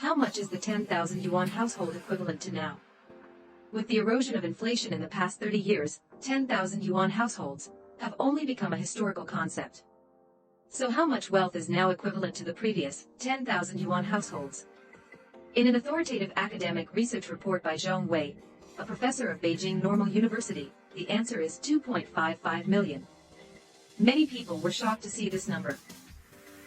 How much is the 10,000 yuan household equivalent to now? With the erosion of inflation in the past 30 years, 10,000 yuan households have only become a historical concept. So how much wealth is now equivalent to the previous 10,000 yuan households? In an authoritative academic research report by Zhong Wei, a professor of Beijing Normal University, the answer is 2.55 million. Many people were shocked to see this number.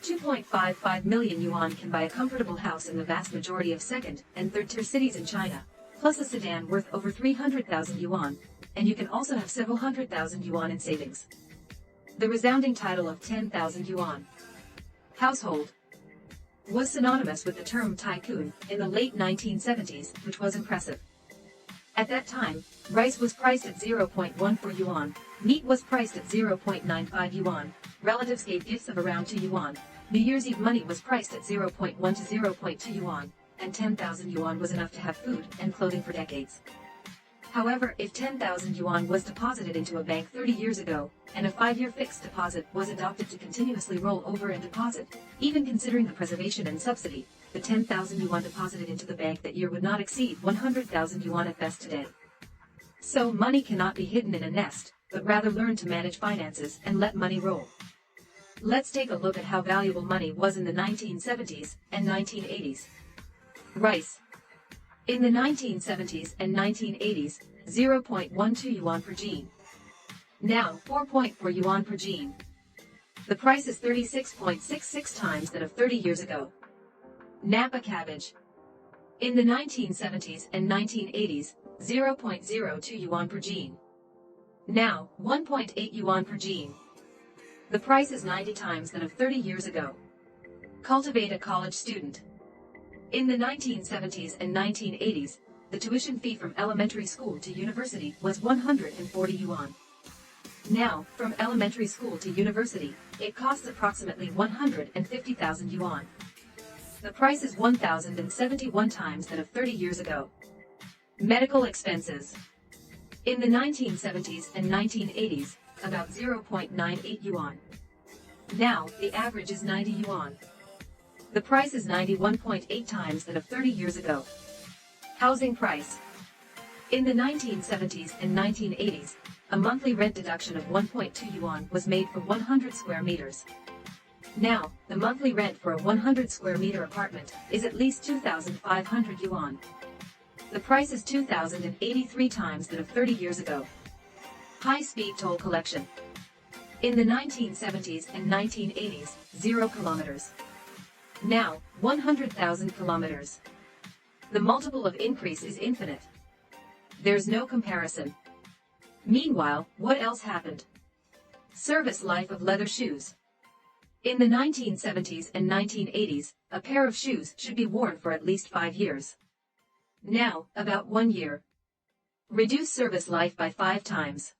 2.55 million yuan can buy a comfortable house in the vast majority of second and third-tier cities in China, plus a sedan worth over 300,000 yuan, and you can also have several 100,000 yuan in savings. The resounding title of 10,000 yuan household was synonymous with the term tycoon in the late 1970s, which was impressive. At that time, rice was priced at 0.14 yuan, meat was priced at 0.95 yuan, relatives gave gifts of around 2 yuan, New Year's Eve money was priced at 0.1 to 0.2 yuan, and 10,000 yuan was enough to have food and clothing for decades. However, if 10,000 yuan was deposited into a bank 30 years ago, and a 5-year fixed deposit was adopted to continuously roll over and deposit, even considering the preservation and subsidy, the 10,000 yuan deposited into the bank that year would not exceed 100,000 yuan at best today. So money cannot be hidden in a nest, but rather learn to manage finances and let money roll. Let's take a look at how valuable money was in the 1970s and 1980s. Rice. In the 1970s and 1980s, 0.12 yuan per jean. Now, 4.4 yuan per jean. The price is 36.66 times that of 30 years ago. Napa cabbage. In the 1970s and 1980s, 0.02 yuan per jean. Now, 1.8 yuan per jean. The price is 90 times that of 30 years ago. Cultivate a college student. In the 1970s and 1980s, the tuition fee from elementary school to university was 140 yuan. Now, from elementary school to university, it costs approximately 150,000 yuan. The price is 1,071 times that of 30 years ago. Medical expenses. In the 1970s and 1980s, about 0.98 yuan. Now, the average is 90 yuan. The price is 91.8 times that of 30 years ago. Housing price. In the 1970s and 1980s, a monthly rent deduction of 1.2 yuan was made for 100 square meters. Now, the monthly rent for a 100 square meter apartment is at least 2,500 yuan. The price is 2,083 times that of 30 years ago. High-speed toll collection. In the 1970s and 1980s, 0 kilometers. Now, 100,000 kilometers. The multiple of increase is infinite. There's no comparison. Meanwhile, what else happened? Service life of leather shoes. In the 1970s and 1980s, a pair of shoes should be worn for at least 5 years. Now, about 1 year. Reduce service life by 5 times.